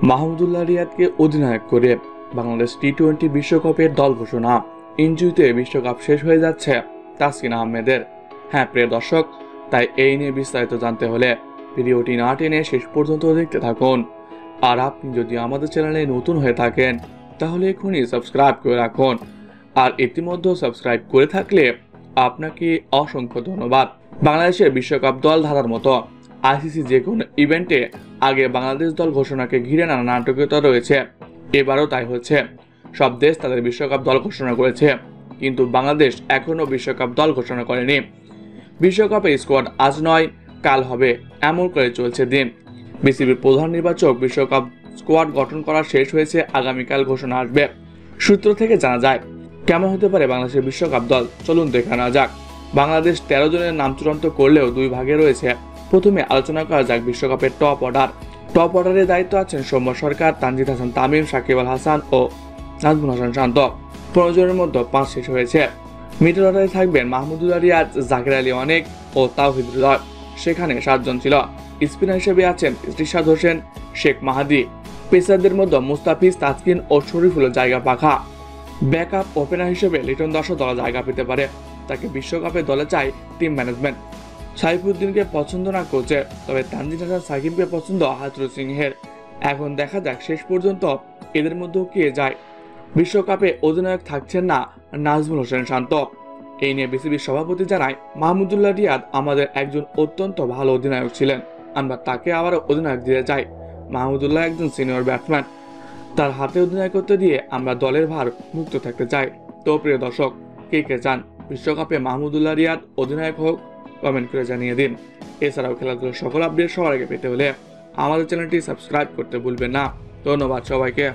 মাহমুদুল্লাহ রিয়াদকে অধিনায়ক করে বাংলাদেশ টি-20 বিশ্বকাপের দল ঘোষণা। ইনজুরিতে বিশ্বকাপ শেষ হয়ে যাচ্ছে তাসকিন আহমেদের। হ্যাঁ প্রিয় দর্শক, তাই এই নিয়ে বিস্তারিত জানতে হলে ভিডিওটি না টেনে শেষ পর্যন্ত দেখতে থাকুন। আর আপনি যদি আমাদের চ্যানেলে নতুন হয়ে থাকেন তাহলে এখনই সাবস্ক্রাইব করে রাখুন। আর ইতিমধ্যে সাবস্ক্রাইব করে থাকলে আপনাকে অসংখ্য ধন্যবাদ। বাংলাদেশের বিশ্বকাপ দল ধারার মতো আইসিসি যে কোনো ইভেন্টে আগে বাংলাদেশ দল ঘোষণাকে ঘিরে নানা নাটকীয়তা রয়েছে। এবারও তাই হচ্ছে। সব দেশ তাদের বিশ্বকাপ দল ঘোষণা করেছে, কিন্তু বাংলাদেশ এখনও বিশ্বকাপ দল ঘোষণা করেনি। বিশ্বকাপের স্কোয়াড আজ নয় কাল হবে, এমন করে চলছে দিন। বিসিবির প্রধান নির্বাচক বিশ্বকাপ স্কোয়াড গঠন করা শেষ হয়েছে, আগামীকাল ঘোষণা আসবে। সূত্র থেকে জানা যায় কেমন হতে পারে বাংলাদেশের বিশ্বকাপ দল, চলুন দেখে নেওয়া যাক। বাংলাদেশ 13 জনের নাম চূড়ান্ত করলেও দুই ভাগে রয়েছে। প্রথমে আলোচনা করা যাক বিশ্বকাপের টপ অর্ডার। টপ অর্ডারের দায়িত্ব আছেন সৌম্য সরকার, তানজিদ হাসান তামিম, সাকিব আল হাসান ও নাজমুল হাসান শান্ত। 15 জনের মধ্যে 5 শেষ হয়েছে। মিডল অর্ডারে থাকবেন মাহমুদুল্লাহ রিয়াদ, জাকির আলী অনেক ও তাওহিদ হৃদয়। সেখানে 7 জন ছিল। স্পিনার হিসেবে আছেন রিশাদ হোসেন, শেখ মাহাদি। পেসারদের মধ্যে মুস্তাফিজ, তাসকিন ও শরীফুলের জায়গা পাখা। ব্যাকআপ ওপেনার হিসেবে লিটন দাসও দলে জায়গা পেতে পারে। তাকে বিশ্বকাপে দলে চায় টিম ম্যানেজমেন্ট। সাইফুদ্দিনকে পছন্দ না কোচের, তবে তানজিদ হাসান সাকিবকে পছন্দ হাথুরু সিংহের। এখন দেখা যাক শেষ পর্যন্ত এদের মধ্যেও কে যায়। বিশ্বকাপে অধিনায়ক থাকছেন না নাজমুল হোসেন শান্ত। এই নিয়ে বিসিবির সভাপতি জানায়, মাহমুদুল্লাহ রিয়াদ আমাদের একজন অত্যন্ত ভালো অধিনায়ক ছিলেন, আমরা তাকে আবারও অধিনায়ক দিতে চাই। মাহমুদুল্লাহ একজন সিনিয়র ব্যাটসম্যান, তার হাতে অধিনায়কত্ব দিয়ে আমরা দলের ভার মুক্ত থাকতে চাই। তো প্রিয় দর্শক, কে কে চান বিশ্বকাপে মাহমুদুল্লাহ রিয়াদ অধিনায়ক হোক, কমেন্ট করে জানিয়ে দিন। এছাড়াও খেলাধুলার সকল আপডেট সবার আগে পেতে হলে আমাদের চ্যানেলটি সাবস্ক্রাইব করতে ভুলবেন না। ধন্যবাদ সবাইকে।